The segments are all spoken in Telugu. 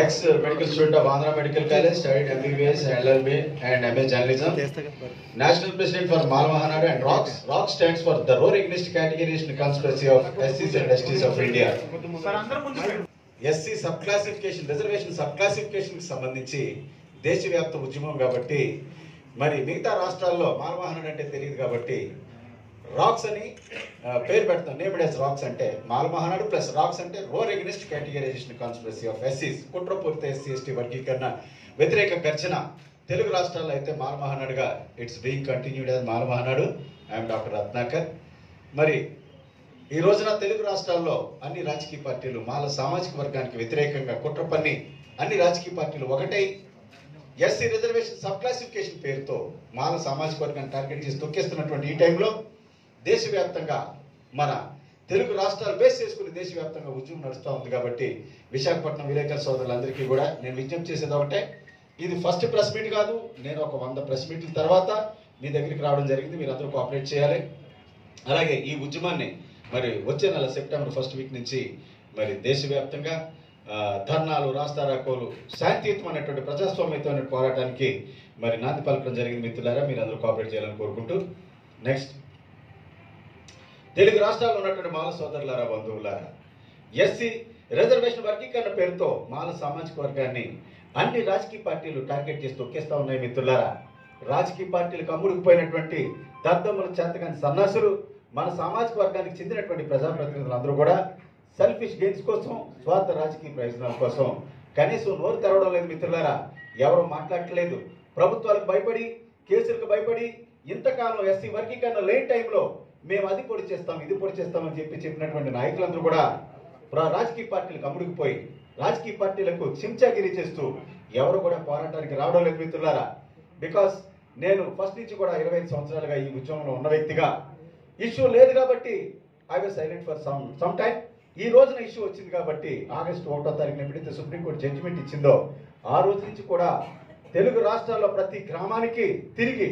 Ex-medical student of Andhra Medical College, studied MBBS, LLB and MA Journalism. National President for Malmahanadu and ROCKS. ROCKS stands for the Roar Against Categorization Conspiracy of SCs and STs of India. SC subclassification, reservation subclassification కి సంబంధించి దేశవ్యాప్త ఉద్యమం కాబట్టి మరి మిగతా రాష్ట్రాల్లో మాల్మహానాడు అంటే తెలియదు కాబట్టి రాక్స్ అని పేరు పెడతాం. నేమ్డ్ యాజ్ రాక్స్ అంటే మాల్మహానాడు ప్లస్ రాక్స్ అంటే roar against categorization conspiracy of ఎస్సీస్, కుట్రపూరిత ఎస్సీ ఎస్టీ వర్గీకరణ వ్యతిరేక గర్జన. తెలుగు రాష్ట్రాల్లో అయితే మాల్మహానాడుగా it's being continued as Mala Mahanadu. I'm doctor Ratnakar. మరి ఈ రోజున తెలుగు రాష్ట్రాల్లో అన్ని రాజకీయ పార్టీలు మాల సామాజిక వర్గానికి వ్యతిరేకంగా కుట్ర పన్ని అన్ని రాజకీయ పార్టీలు ఒకటై ఎస్సీ రిజర్వేషన్ సబ్ క్లాసిఫికేషన్ పేరుతో మాల సామాజిక వర్గాన్ని టార్గెట్ చేసి తొక్కేస్తున్నటువంటి ఈ టైంలో దేశవ్యాప్తంగా మన తెలుగు రాష్ట్రాలు బేస్ చేసుకుని దేశవ్యాప్తంగా ఉద్యమం నడుస్తూ ఉంది. కాబట్టి విశాఖపట్నం విలేకరుల సోదరులందరికీ కూడా నేను విజ్ఞప్తి చేసేది ఒకటే, ఇది ఫస్ట్ ప్రెస్ మీట్ కాదు. నేను ఒక 100 ప్రెస్ మీట్ల తర్వాత మీ దగ్గరికి రావడం జరిగింది. మీరు అందరూ కోఆపరేట్ చేయాలి. అలాగే ఈ ఉద్యమాన్ని మరి వచ్చే నెల సెప్టెంబర్ 1st వీక్ నుంచి మరి దేశవ్యాప్తంగా ధర్నాలు, రాస్తారోకోలు, శాంతియుతమైనటువంటి ప్రజాస్వామ్యమైన పోరాటానికి మరి నాంది పలకడం జరిగింది. మిత్రులారా, మీరు అందరూ కోఆపరేట్ చేయాలని కోరుకుంటూ నెక్స్ట్, తెలుగు రాష్ట్రాల్లో ఉన్నటువంటి మాల సోదరులారా, బంధువులారా, ఎస్సీ రిజర్వేషన్ వర్గీకరణ పేరుతో మాల సామాజిక వర్గాన్ని అన్ని రాజకీయ పార్టీలు టార్గెట్ చేసి తొక్కేస్తా ఉన్నాయి. మిత్రులారా, రాజకీయ పార్టీలకు అమ్ముడుకుపోయినటువంటి దద్దమ్మల చేతగాని సన్నాసులు మన సామాజిక వర్గానికి చెందినటువంటి ప్రజాప్రతినిధులు అందరూ కూడా సెల్ఫిష్ గెయిన్స్ కోసం, స్వార్థ రాజకీయ ప్రయోజనాల కోసం కనీసం నోరు తెరవడం లేదు. మిత్రులారా, ఎవరు మాట్లాడట్లేదు. ప్రభుత్వాలకు భయపడి, కేసులకు భయపడి ఇంతకాలం ఎస్సీ వర్గీకరణ లేని టైంలో మేము అది పొడి చేస్తాం, ఇది పొడి చేస్తామని చెప్పినటువంటి నాయకులందరూ కూడా రాజకీయ పార్టీలకు అమ్ముడుకుపోయి రాజకీయ పార్టీలకు చెంచాగిరి చేస్తూ ఎవరు కూడా పోరాటానికి రావడం లేదు. మిత్రులారా, బికాస్ నేను ఫస్ట్ నుంచి కూడా 25 సంవత్సరాలుగా ఈ ఉద్యమంలో ఉన్న వ్యక్తిగా ఇష్యూ లేదు కాబట్టి I was silent for some time. ఈ రోజున ఇష్యూ వచ్చింది కాబట్టి ఆగస్టు 1వ తారీఖున ఎప్పుడైతే సుప్రీంకోర్టు జడ్జిమెంట్ ఇచ్చిందో ఆ రోజు నుంచి కూడా తెలుగు రాష్ట్రాల్లో ప్రతి గ్రామానికి తిరిగి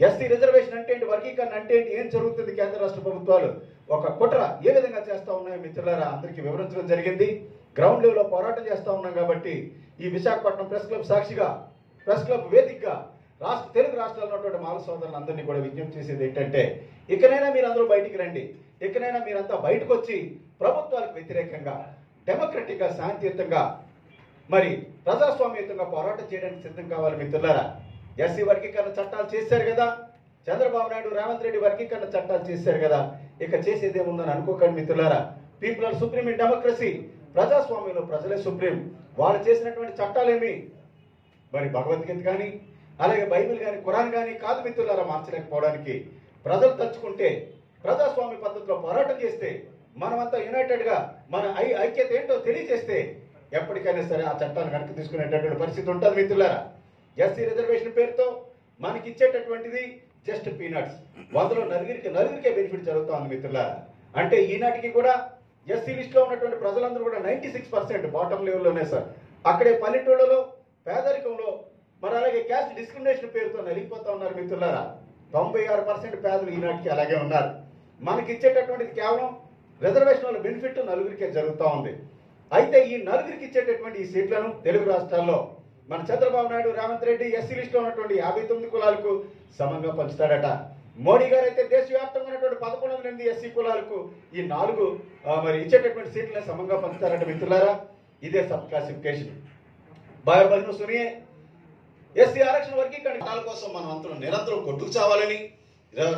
ఎస్సీ రిజర్వేషన్ అంటే ఏంటి, వర్గీకరణ అంటే ఏంటి, ఏం జరుగుతుంది, కేంద్ర రాష్ట్ర ప్రభుత్వాలు ఒక కుట్ర ఏ విధంగా చేస్తూ ఉన్నాయో మిత్రులారా అందరికీ వివరించడం జరిగింది. గ్రౌండ్ లెవెల్లో పోరాటం చేస్తూ ఉన్నాం కాబట్టి ఈ విశాఖపట్నం ప్రెస్ క్లబ్ సాక్షిగా, ప్రెస్ క్లబ్ వేదికగా తెలుగు రాష్ట్రాల్లో ఉన్నటువంటి మాల సోదరులందరినీ కూడా విజ్ఞప్తి చేసేది ఏంటంటే, ఇకనైనా మీరందరూ బయటికి రండి. ఇకనైనా మీరంతా బయటకు వచ్చి ప్రభుత్వాలకు వ్యతిరేకంగా డెమోక్రటిక్గా, శాంతియుతంగా, మరి ప్రజాస్వామ్యయుతంగా పోరాటం చేయడానికి సిద్ధం కావాలి. మిత్రులారా, ఎస్సీ వర్గీకరణ చట్టాలు చేశారు కదా, చంద్రబాబు నాయుడు, రేవంత్ రెడ్డి వర్గీకరణ చట్టాలు చేశారు కదా, ఇక చేసేదేముందని అనుకోకండి. మిత్రులారా, people are supreme in democracy. ప్రజాస్వామ్యంలో ప్రజలే సుప్రీం. వాళ్ళు చేసినటువంటి చట్టాలేమి మరి భగవద్గీత కానీ, అలాగే బైబిల్ కానీ, ఖురాన్ కానీ కాదు మిత్రులారా మార్చలేకపోవడానికి. ప్రజలు తలుచుకుంటే, ప్రజాస్వామ్య పద్ధతిలో పోరాటం చేస్తే, మనమంతా యునైటెడ్గా మన ఐక్యత ఏంటో తెలియజేస్తే ఎప్పటికైనా సరే ఆ చట్టాన్ని వెనక్కి తీసుకునేటటువంటి పరిస్థితి ఉంటుంది. మిత్రులారా, ఎస్సీ రిజర్వేషన్ పేరుతో మనకి ఇచ్చేటటువంటిది జస్ట్ పీనట్స్. 100లో నలుగురికే బెనిఫిట్ జరుగుతూ ఉంది. మిత్రులారా, అంటే ఈనాటికి కూడా ఎస్సీ లిస్ట్లో ఉన్నటువంటి ప్రజలందరూ కూడా 96% బాటమ్ లెవెల్లోనే సార్. అక్కడే పల్లెటూళ్ళలో, పేదరికంలో, మరి అలాగే క్యాస్ట్ డిస్క్రిమినేషన్ పేరుతో నలిగిపోతా ఉన్నారు. మిత్రులారా, 96% పేదలు ఈనాటికి అలాగే ఉన్నారు. మనకి ఇచ్చేటటువంటిది కేవలం రిజర్వేషన్ వల్ల బెనిఫిట్ నలుగురికే జరుగుతూ ఉంది. అయితే ఈ నలుగురికి ఇచ్చేటటువంటి ఈ సీట్లను తెలుగు రాష్ట్రాల్లో మన చంద్రబాబు నాయుడు, రేవంత్ రెడ్డి ఎస్సీ లిస్టులో ఉన్నటువంటి 59 కులాలకు సమంగా పంచుతాడట. మోడీ గారు అయితే దేశవ్యాప్తంగా ఉన్నటువంటి 1108 ఎస్సీ కులాలకు ఈ 4 మరి ఇచ్చేటటువంటి సీట్లను సమంగా పంచుతారట. మిత్రులారా, ఇదే సబ్ క్లాసిఫికేషన్. బాయర్ బహిను సునియే, ఎస్సీ ఆరక్షణ వర్గీకరణ కోసం మనం అంతా నిరంతరం కొట్టుకు చావాలని,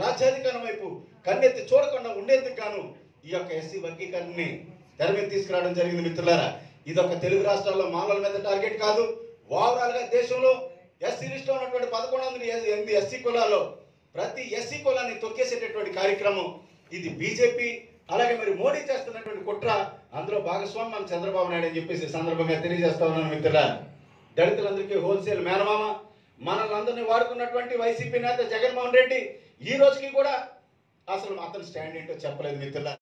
రాజ్యాధికారం వైపు కన్నెత్తి చూడకుండా ఉండేందుకు గాను ఈ యొక్క ఎస్సీ వర్గీకరణని తెర మీద తీసుకురావడం జరిగింది. మిత్రులారా, ఇది ఒక తెలుగు రాష్ట్రాల్లో మామూలు మీద టార్గెట్ కాదు. ఓవరాల్ గా దేశంలో ఎస్సీ లిస్టులో ఉన్నటువంటి 1108 ఎస్సీ కులాల్లో ప్రతి ఎస్సీ కులాన్ని తొక్కేసేటటువంటి కార్యక్రమం ఇది బీజేపీ, అలాగే మరి మోడీ చేస్తున్నటువంటి కుట్ర. అందులో భాగస్వామి మన చంద్రబాబు నాయుడు అని చెప్పేసి సందర్భంగా తెలియజేస్తా ఉన్నాను. మిత్రులారా, దళితులందరికీ హోల్సేల్ మేనమామ, మనల్ని అందరినీ వాడుకున్నటువంటి వైసీపీ నేత జగన్మోహన్ రెడ్డి ఈ రోజుకి కూడా అసలు అతని స్టాండ్ ఏంటో చెప్పలేదు మిత్రులారా.